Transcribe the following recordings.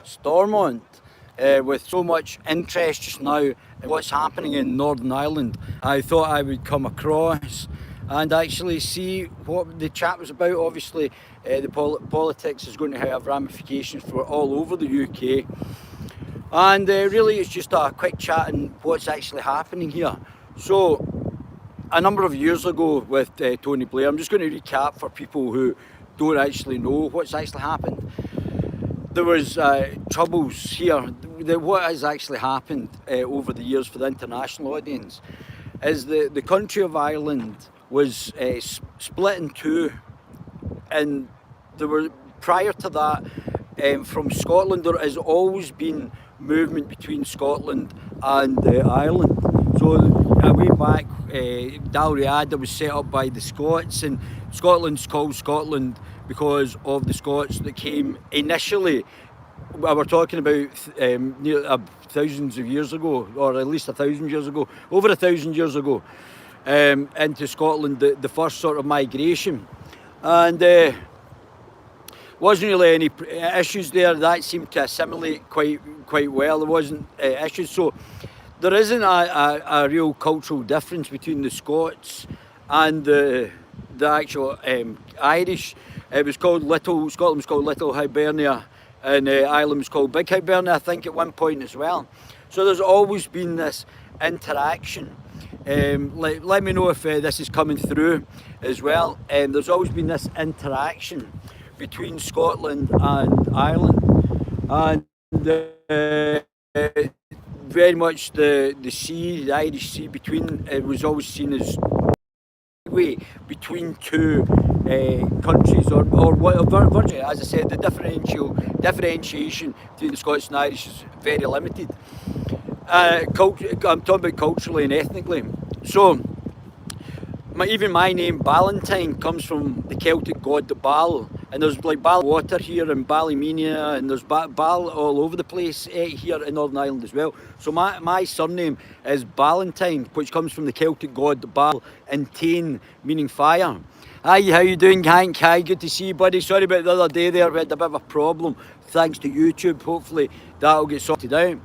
Stormont. With so much interest just now in what's happening in Northern Ireland, I thought I would come across and actually see what the chat was about. Obviously, the politics is going to have ramifications for all over the UK. And really it's just a quick chat on what's actually happening here. So, a number of years ago with Tony Blair, I'm just going to recap for people who don't actually know what's actually happened. There was troubles here. What has actually happened over the years for the international audience is the country of Ireland was split in two, and there were, prior to that, from Scotland, there has always been movement between Scotland and Ireland. So way back, Dalriada was set up by the Scots, and Scotland's called Scotland because of the Scots that came initially. We're talking about thousands of years ago, or at least 1,000 years ago, over 1,000 years ago, into Scotland, the first sort of migration. And wasn't really any issues there. That seemed to assimilate quite well. There wasn't issues. So there isn't a real cultural difference between the Scots and the actual Irish. It was called Scotland was called Little Hibernia, and Ireland was called Big Hibernia, I think, at one point as well. So there's always been this interaction. Let me know if this is coming through as well. There's always been this interaction between Scotland and Ireland, and very much the sea, the Irish Sea between, it was always seen as way between two countries, or whatever. Virtually, as I said, the differentiation between the Scots and Irish is very limited. I'm talking about culturally and ethnically. So even my name Ballantyne comes from the Celtic god Bal, and there's like Bal water here in Ballymena, and there's Bal all over the place here in Northern Ireland as well. So my surname is Ballantyne, which comes from the Celtic god Bal, and Tain meaning fire. Hi, how you doing, Hank? Hi, good to see you, buddy. Sorry about the other day there, we had a bit of a problem thanks to YouTube. Hopefully that'll get sorted out.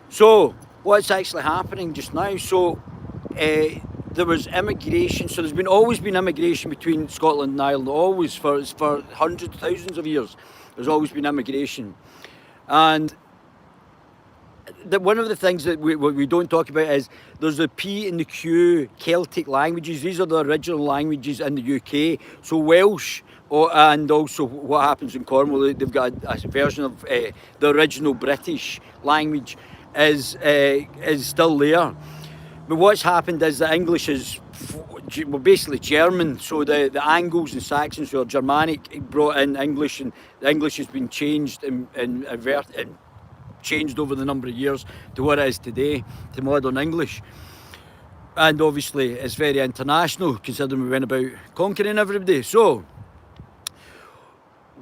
So what's actually happening just now? So there was immigration, so there's always been immigration between Scotland and Ireland, always, for hundreds, thousands of years. There's always been immigration. And one of the things that we don't talk about is there's the P and the Q Celtic languages. These are the original languages in the UK. So Welsh, and also what happens in Cornwall, they've got a version of the original British language is still there. But what's happened is that English is basically German, so the Angles and Saxons who are Germanic brought in English, and the English has been changed and changed over the number of years to what it is today, to modern English. And obviously it's very international, considering we went about conquering everybody. So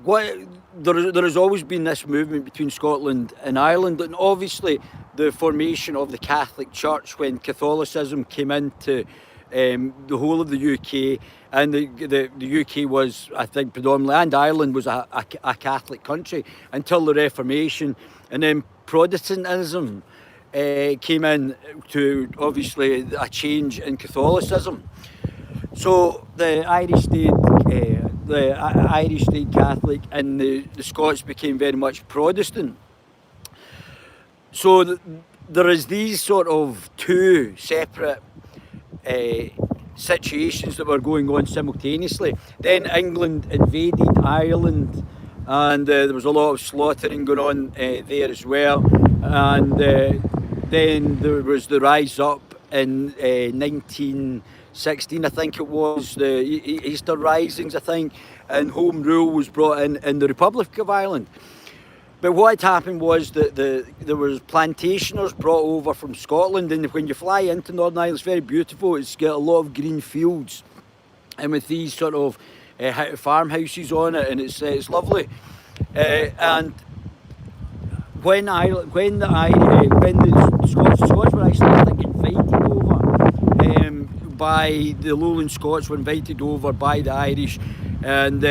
there has always been this movement between Scotland and Ireland, and obviously the formation of the Catholic Church when Catholicism came into the whole of the UK, and the UK was, I think, predominantly, and Ireland was a Catholic country until the Reformation, and then Protestantism came in to, obviously, a change in Catholicism. So the Irish stayed Catholic, and the Scots became very much Protestant. So there is these sort of two separate situations that were going on simultaneously. Then England invaded Ireland, and there was a lot of slaughtering going on there as well. And then there was the rise up in 1916, I think it was, the Easter Risings, I think, and Home Rule was brought in the Republic of Ireland. But what had happened was that there was plantationers brought over from Scotland, and when you fly into Northern Ireland, it's very beautiful. It's got a lot of green fields, and with these sort of farmhouses on it, and it's lovely. And when the Scots were actually, I think, invited over by the Lowland Scots, were invited over by the Irish, and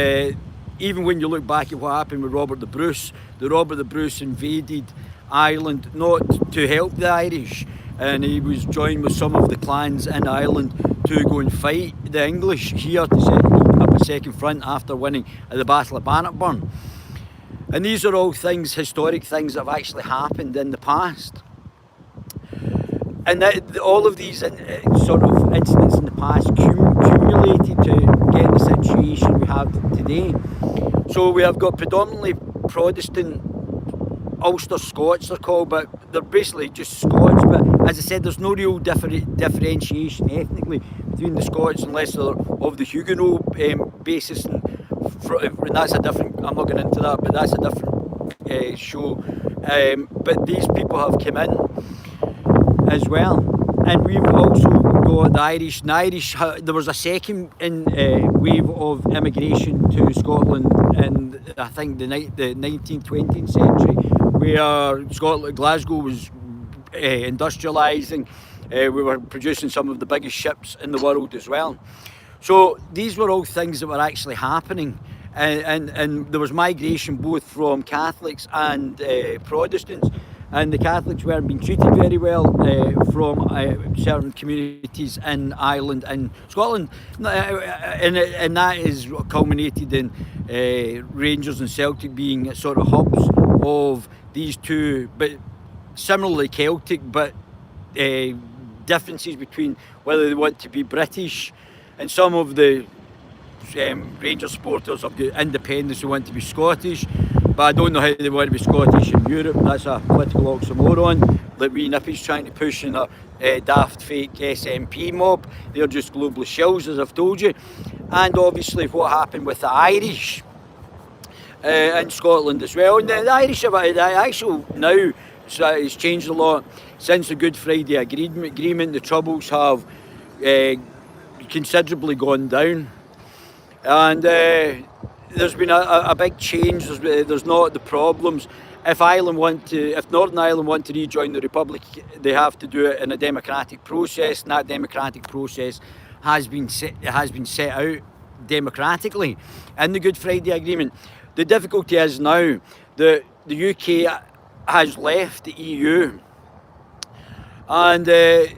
even when you look back at what happened with Robert the Bruce invaded Ireland not to help the Irish, and he was joined with some of the clans in Ireland to go and fight the English here to set up a second front after winning at the Battle of Bannockburn. And these are all things, historic things that have actually happened in the past. And that, all of these sort of incidents in the past cumulated to get the situation we have today. So we have got predominantly Protestant Ulster Scots, they're called, but they're basically just Scots. But as I said, there's no real differentiation ethnically between the Scots unless they're of the Huguenot basis. And that's a different, I'm not going into that, but that's a different show. But these people have come in as well. And we've also got the Irish. The Irish, there was a second wave of immigration to Scotland in, I think, the 19th, 20th century, where Glasgow was industrialising. We were producing some of the biggest ships in the world as well. So these were all things that were actually happening. And there was migration both from Catholics and Protestants. And the Catholics weren't being treated very well from certain communities in Ireland and Scotland, and that is culminated in Rangers and Celtic being sort of hubs of these two, but similarly Celtic, but differences between whether they want to be British, and some of the Rangers supporters of the independence who want to be Scottish. But I don't know how they want to be Scottish in Europe. That's a political oxymoron that wee Nippy's trying to push in a daft fake SNP mob. They're just global shills, as I've told you. And obviously what happened with the Irish in Scotland as well. And the Irish have actually now, it's changed a lot since the Good Friday Agreement. The Troubles have considerably gone down. And there's been a big change. There's not the problems. If Northern Ireland want to rejoin the Republic, they have to do it in a democratic process, and that democratic process has been set out democratically in the Good Friday Agreement. The difficulty is now that the UK has left the EU, and the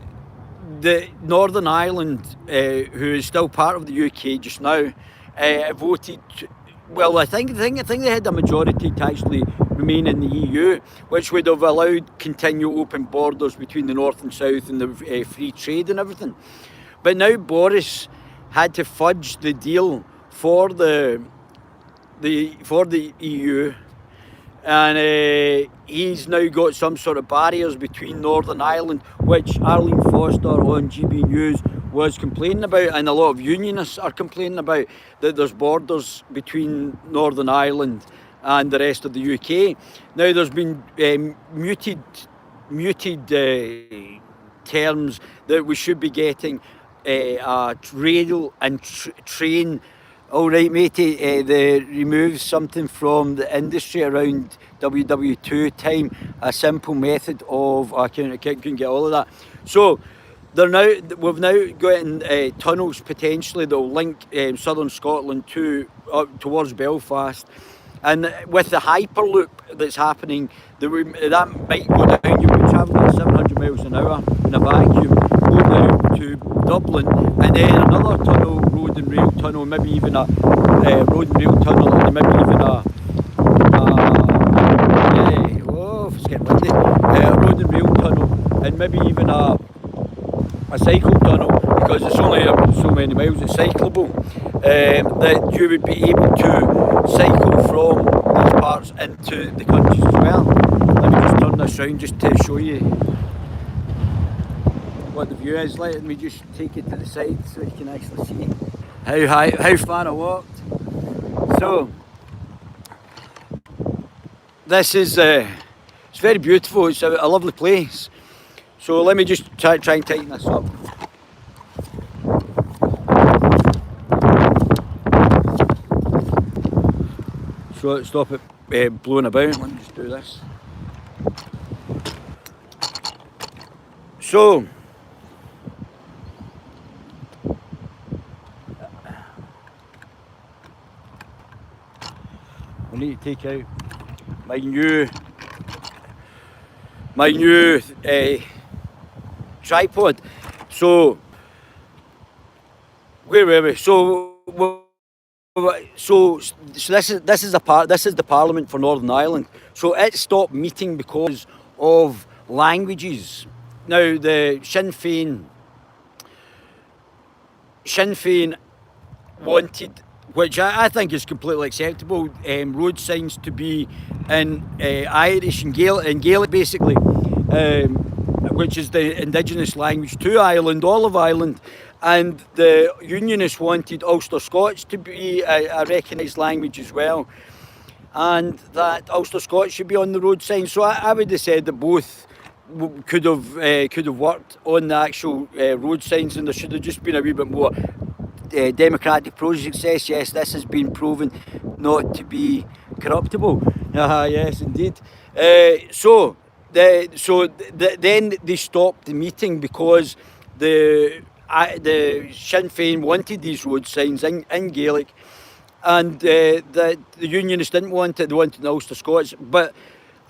Northern Ireland, who is still part of the UK just now, voted. Well, I think they had a majority to actually remain in the EU, which would have allowed continual open borders between the north and south and the free trade and everything. But now Boris had to fudge the deal for the EU, and he's now got some sort of barriers between Northern Ireland, which Arlene Foster on GB News was complaining about, and a lot of unionists are complaining about, that there's borders between Northern Ireland and the rest of the UK. Now there's been muted terms that we should be getting a rail and train. All right, matey, they removed something from the industry around WW2 time, a simple method of, I couldn't get all of that. So we've now got tunnels potentially that will link southern Scotland towards Belfast, and with the hyperloop that's happening, that might go down. You'll be travelling at 700 miles an hour in a vacuum, go down to Dublin, and then another tunnel, road and rail tunnel, maybe even a road and rail tunnel, and maybe even it's getting windy, road and rail tunnel, and maybe even a cycle tunnel, because it's only so many miles, it's cyclable, that you would be able to cycle from these parts into the countries as well. Let me just turn this round just to show you what the view is. Let me just take it to the side so you can actually see how far I walked. So this is it's very beautiful. It's a lovely place. So let me just try and tighten this up. So stop it blowing about. Let me just do this. So need to take out my new tripod. So where were we? So this is the Parliament for Northern Ireland. So it stopped meeting because of languages. Now the Sinn Fein wanted, which I think is completely acceptable, road signs to be in Irish and Gaelic basically, which is the indigenous language to Ireland, all of Ireland. And the Unionists wanted Ulster Scots to be a recognised language as well, and that Ulster Scots should be on the road signs. So I would have said that both could have worked on the actual road signs, and there should have just been a wee bit more democratic process. Yes, this has been proven not to be corruptible. Yes, indeed. Then they stopped the meeting because the Sinn Fein wanted these road signs in Gaelic, and the Unionists didn't want it. They wanted the Ulster Scots. But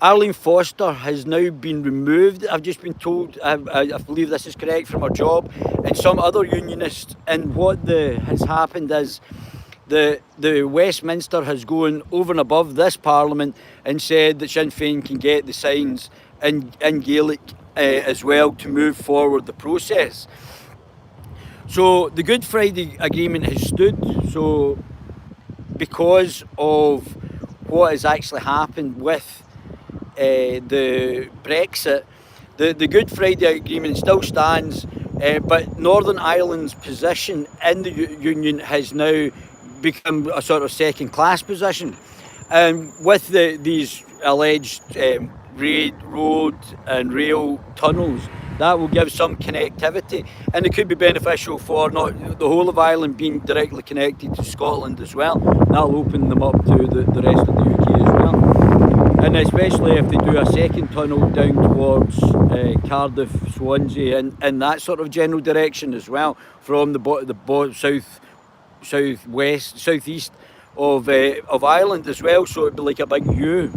Arlene Foster has now been removed. I've just been told, I believe this is correct, from her job, and some other Unionists. And what has happened is the Westminster has gone over and above this Parliament and said that Sinn Fein can get the signs in Gaelic as well to move forward the process. So the Good Friday Agreement has stood. So because of what has actually happened with the Brexit, the Good Friday Agreement still stands, but Northern Ireland's position in the Union has now become a sort of second-class position. With these alleged road and rail tunnels, that will give some connectivity, and it could be beneficial for not the whole of Ireland being directly connected to Scotland as well. That'll open them up to the rest of the UK as well, and especially if they do a second tunnel down towards Cardiff, Swansea, and that sort of general direction as well, from the southeast of Ireland as well. So it'd be like a big U.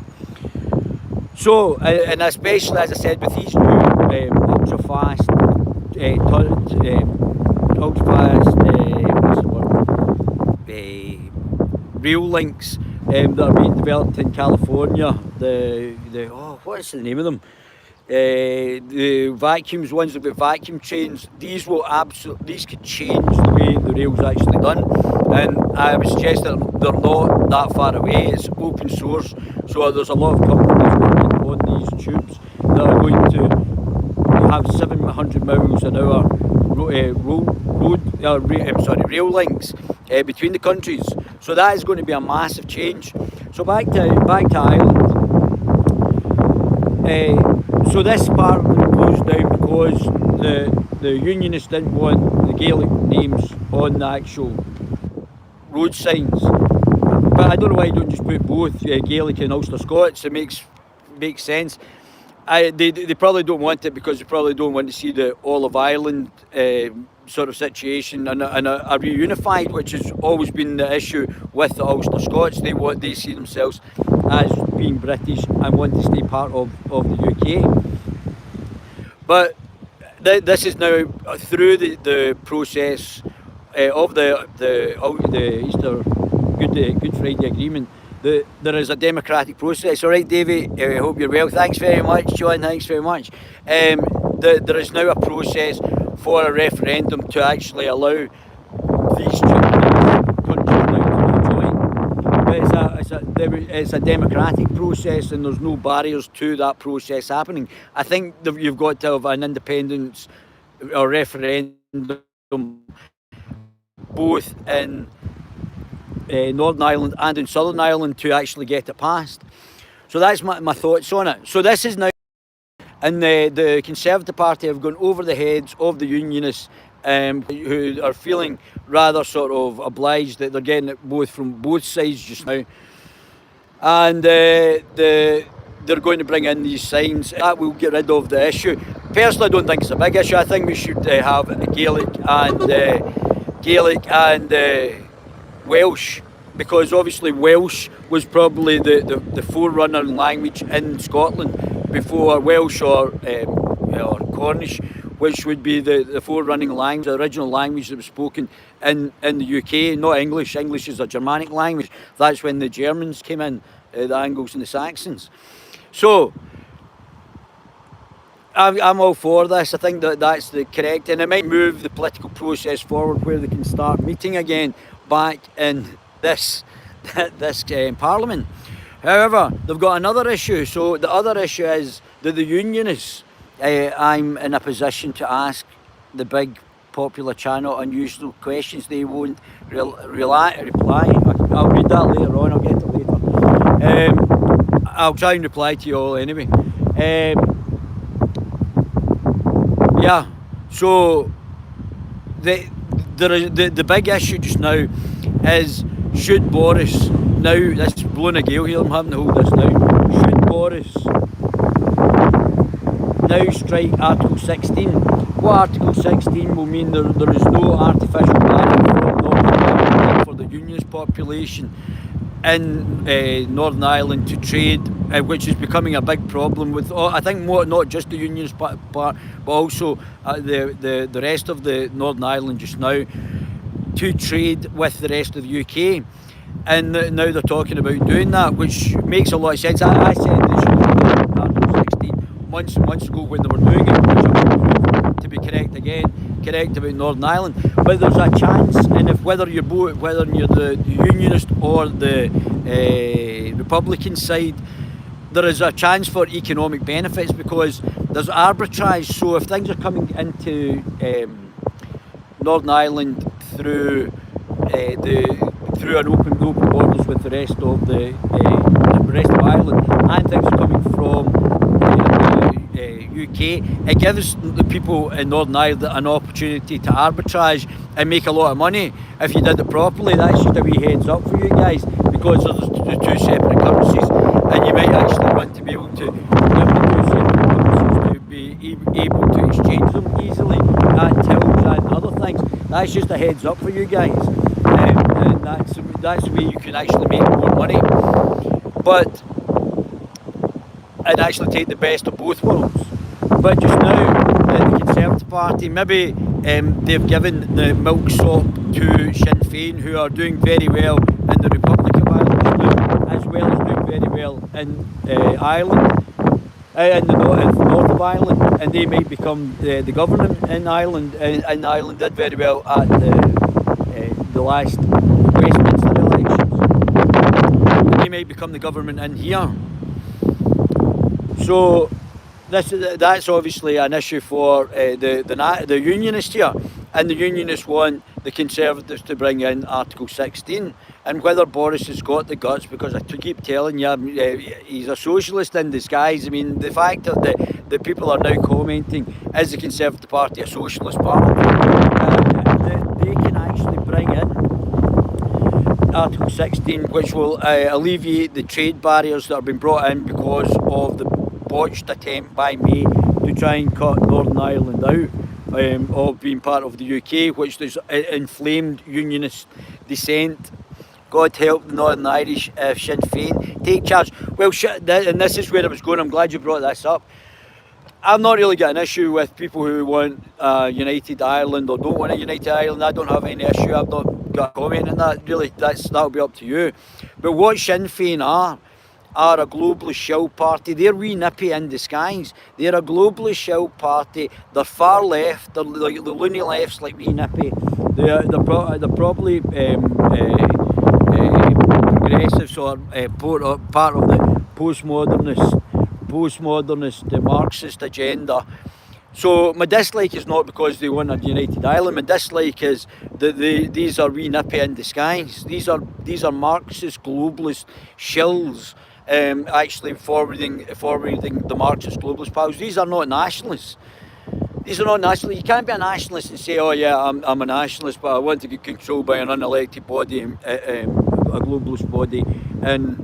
So, and especially, as I said, with these new ultra-fast rail links that are being developed in California, what is the name of them? The vacuums, ones that have got vacuum trains. These could change the way the rail's actually done, and I would suggest that they're not that far away. It's open source, so there's a lot of companies working on these tubes that are going to have 700 miles an hour rail links between the countries. So that is going to be a massive change. So back to Ireland. So this part closed down because the Unionists didn't want the Gaelic names on the actual road signs. But I don't know why you don't just put both Gaelic and Ulster Scots. It makes sense. They probably don't want it because they probably don't want to see the all of Ireland sort of situation and are reunified, which has always been the issue with the Ulster Scots. They see themselves as being British and want to stay part of the UK. But this is now through the process of the Easter Good Friday Agreement. There is a democratic process. All right, Davey, I hope you're well. Thanks very much, John. Thanks very much. There is now a process for a referendum to actually allow these two countries now to join. But it's a democratic process, and there's no barriers to that process happening. I think that you've got to have an independence or referendum both in Northern Ireland and in Southern Ireland to actually get it passed. So that's my thoughts on it. So this is now, and the Conservative Party have gone over the heads of the Unionists, who are feeling rather sort of obliged that they're getting it from both sides just now, and they're going to bring in these signs. That will get rid of the issue. Personally, I don't think it's a big issue. I think we should have Gaelic and Welsh because obviously Welsh was probably the forerunner language in Scotland before Welsh or Cornish, which would be the forerunning language, the original language that was spoken in the UK, not English. English is a Germanic language. That's when the Germans came in, the Angles and the Saxons. So I'm all for this. I think that's the correct, and it might move the political process forward where they can start meeting again back in this Parliament. However, they've got another issue. So the other issue is that the Unionists, I'm in a position to ask the big popular channel unusual questions. They won't reply. I'll read that later on. I'll get it later. I'll try and reply to you all anyway. Yeah, so the big issue just now is, should Boris, now this is blowing a gale here, I'm having to hold this now, should Boris now strike Article 16? What Article 16 will mean there is no artificial barrier for the Unionist population in Northern Ireland to trade, which is becoming a big problem with, I think, more not just the Unionist part, but also the rest of the Northern Ireland just now, to trade with the rest of the UK. And now they're talking about doing that, which makes a lot of sense. I said they should have done Article 16 months and months ago when they were doing it, which I'm to be correct about Northern Ireland. But there's a chance, and if whether you're the Unionist or the Republican side, there is a chance for economic benefits because there's arbitrage. So if things are coming into Northern Ireland through an open borders with the rest of the rest of Ireland, and things are coming from UK, it gives the people in Northern Ireland an opportunity to arbitrage and make a lot of money if you did it properly. That's just a wee heads up for you guys, because there's the two separate currencies, and you might actually want to be able to have the two separate currencies to be able to exchange them easily at tills and other things. That's just a heads up for you guys, and that's the way you can actually make more money, but and actually take the best of both worlds. But just now, the Conservative Party, maybe they've given the milksop to Sinn Fein, who are doing very well in the Republic of Ireland just now, as well as doing very well in Ireland, in the north of Ireland, and they might become the government in Ireland. And Ireland did very well at the last Westminster elections. They might become the government in here. So that's obviously an issue for the Unionists here, and the Unionists want the Conservatives to bring in Article 16, and whether Boris has got the guts, because I keep telling you, he's a socialist in disguise. I mean, the fact that the people are now commenting, is the Conservative Party a socialist party? They can actually bring in Article 16, which will alleviate the trade barriers that have been brought in because of the botched attempt by May to try and cut Northern Ireland out of being part of the UK, which has inflamed Unionist dissent. God help the Northern Irish if Sinn Fein take charge. Well, and this is where I was going. I'm glad you brought this up. I've not really got an issue with people who want United Ireland or don't want a United Ireland. I don't have any issue. I've not got a comment on that. Really, that'll be up to you. But what Sinn Fein are a globalist shill party. They're wee nippy in disguise. They're a globalist shill party. They're far left. They're the loony lefts, like wee nippy. They're probably progressives or part of the postmodernist Marxist agenda. So my dislike is not because they want a united Ireland. My dislike is that these are wee nippy in disguise. These are Marxist globalist shills. Actually forwarding the Marxist globalist powers. These are not nationalists. These are not nationalists. You can't be a nationalist and say, oh yeah, I'm a nationalist, but I want to get controlled by an unelected body, a globalist body in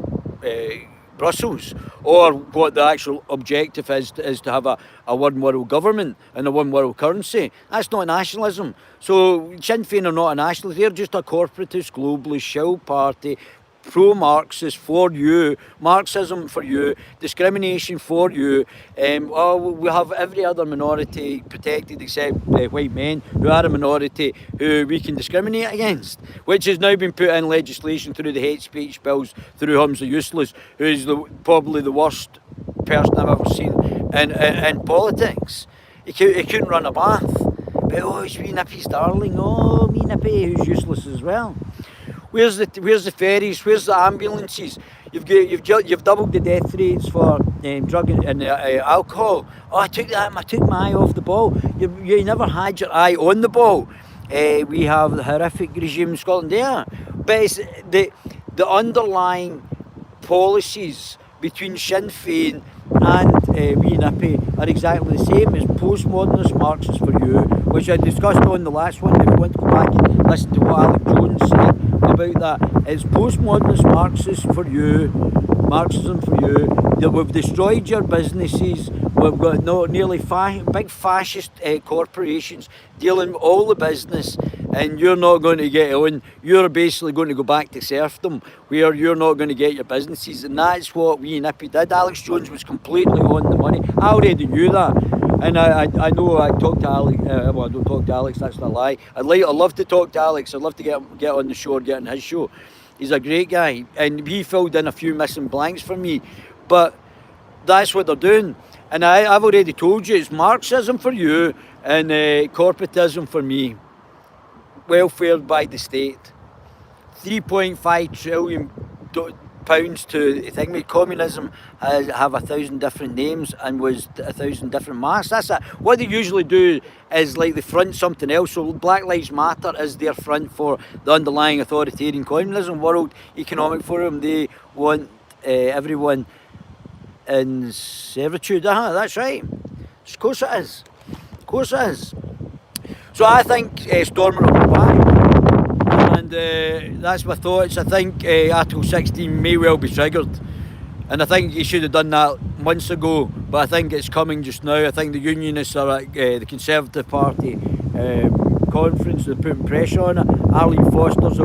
Brussels, or what the actual objective is to have a one world government and a one world currency. That's not nationalism. So Sinn Fein are not a nationalist, they're just a corporatist, globalist, shill party, pro-Marxist for you, Marxism for you, discrimination for you. We have every other minority protected except white men, who are a minority who we can discriminate against, which has now been put in legislation through the hate speech bills, through Humza Useless, who is probably the worst person I've ever seen in politics. He couldn't run a bath. But oh, it's wee Nippy's darling. Oh, me Nippy, who's useless as well. Where's the ferries? Where's the ambulances? You've doubled the death rates for drug and alcohol. Oh, I took my eye off the ball. You never had your eye on the ball. We have the horrific regime in Scotland there, but it's the underlying policies between Sinn Fein and wee Nippy are exactly the same. It's postmodernist Marxist for you, which I discussed on the last one. If you want to go back and listen to what Alec Jones said about that, it's postmodernist Marxist for you, Marxism for you. That we've destroyed your businesses. We've got nearly big fascist corporations dealing with all the business, and you're not going to get on. You're basically going to go back to serfdom, where you're not going to get your businesses, and that's what wee Nippy did. Alex Jones was completely on the money. I already knew that, and I know I talked to Alex. Well, I don't talk to Alex. That's not a lie. I'd love to talk to Alex. I'd love to get on the show or get on his show. He's a great guy, and he filled in a few missing blanks for me. But that's what they're doing. And I've already told you, it's Marxism for you and corporatism for me. Welfare by the state. 3.5 trillion pounds to thing. Communism have 1,000 different names and was 1,000 different masks. That's it. What they usually do is like they front something else. So Black Lives Matter is their front for the underlying authoritarian communism. World Economic Forum, they want everyone in servitude. That's right. Of course it is. Of course it is. So I think Stormont will go back, and that's my thoughts. I think Article 16 may well be triggered, and I think he should have done that months ago, but I think it's coming just now. I think the unionists are at the Conservative Party conference. They're putting pressure on it. Arlene Foster's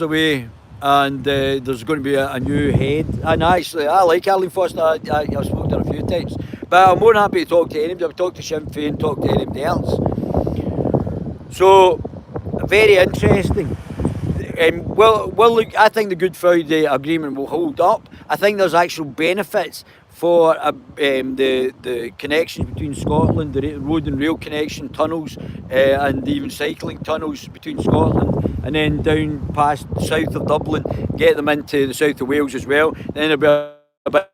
away, and there's going to be a new head. And actually, I like Arlene Foster. I've spoken to her a few times. But I'm more than happy to talk to anybody. I've talked to Sinn Fein, talk to anybody else. So, very interesting. Well, look, I think the Good Friday Agreement will hold up. I think there's actual benefits for the connections between Scotland, the road and rail connection, tunnels, and even cycling tunnels between Scotland, and then down past south of Dublin, get them into the south of Wales as well. Then there'll be a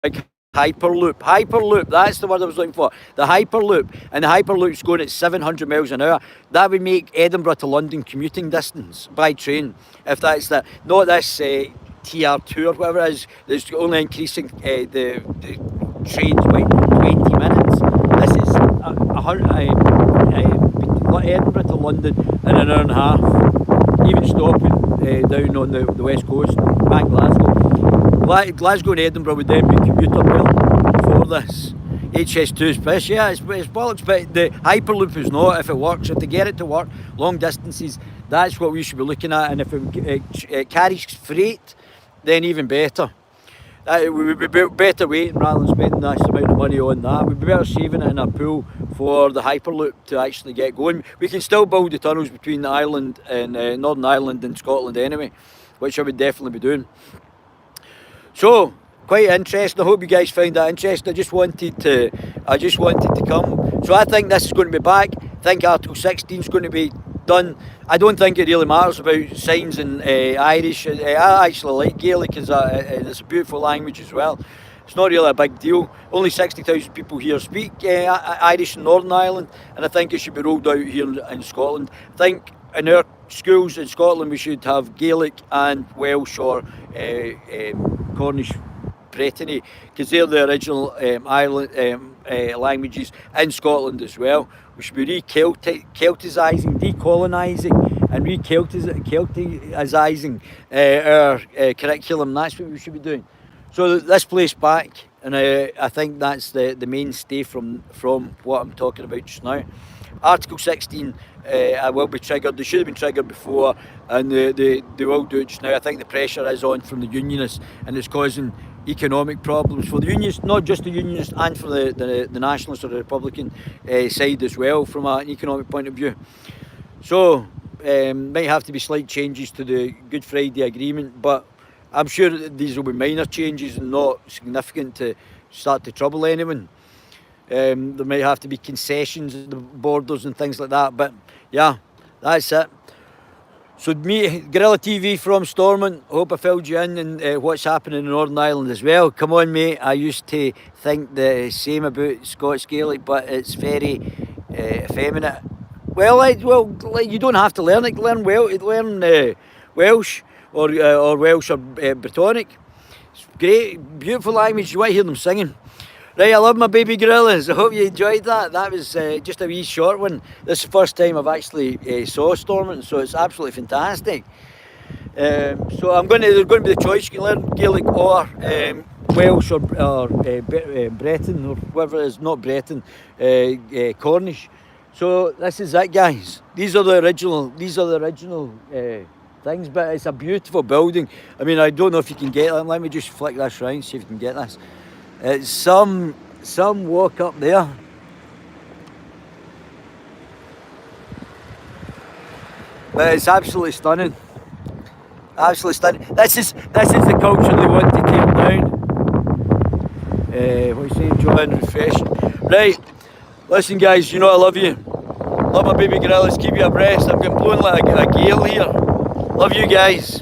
big Hyperloop, that's the word I was looking for. The Hyperloop. And the Hyperloop's going at 700 miles an hour. That would make Edinburgh to London commuting distance by train. If that's not this TR2 or whatever it is, that's only increasing the trains by 20 minutes. This is Edinburgh to London in an hour and a half. Even stopping down on the west coast, back Glasgow. Glasgow and Edinburgh would then be commuter belt for this. HS2 is piss, yeah, it's bollocks, but the Hyperloop is not. If it works, if they get it to work, long distances, that's what we should be looking at. And if it carries freight, then even better. We would be better waiting rather than spending this amount of money on that. We'd be better saving it in a pool for the Hyperloop to actually get going. We can still build the tunnels between the island and Northern Ireland and Scotland anyway, which I would definitely be doing. So, quite interesting. I hope you guys found that interesting. I just wanted to come. So I think this is going to be back. I think Article 16 is going to be done. I don't think it really matters about signs in Irish. I actually like Gaelic because it's a beautiful language as well. It's not really a big deal. Only 60,000 people here speak Irish in Northern Ireland, and I think it should be rolled out here in Scotland. I think in our schools in Scotland we should have Gaelic and Welsh or Cornish Brittany, because they're the original languages in Scotland as well. We should be re-Celticising, decolonising and Celticizing our curriculum. That's what we should be doing. So this place back, and I think that's the mainstay from what I'm talking about just now. Article 16 will be triggered. They should have been triggered before, and they will do it just now. I think the pressure is on from the unionists, and it's causing economic problems for the unionists, not just the unionists, and for the nationalists or the Republican side as well, from an economic point of view. So might have to be slight changes to the Good Friday Agreement, but I'm sure that these will be minor changes and not significant to start to trouble anyone. There might have to be concessions at the borders and things like that, but yeah, that's it. So me, Guerilla TV from Stormont. Hope I filled you in and what's happening in Northern Ireland as well. Come on, mate. I used to think the same about Scots Gaelic, but it's very effeminate. Well, you don't have to learn it. Learn Welsh or Welsh or Brittonic. It's great, beautiful language. You want to hear them singing. Right, I love my baby gorillas. I hope you enjoyed that. That was just a wee short one. This is the first time I've actually saw Stormont, so it's absolutely fantastic. So there's going to be the choice. You can learn Gaelic or Welsh or Breton or whatever it is, not Breton, Cornish. So this is it, guys. These are the original things, but it's a beautiful building. I mean, I don't know if you can get that. Let me just flick this round, see if you can get this. It's some walk up there. But it's absolutely stunning. Absolutely stunning. This is the culture they want to take down. What do you say? Enjoy and refresh. Right. Listen, guys, you know I love you. Love my baby gorillas. Keep you abreast. I'm getting blown like a gale here. Love you guys.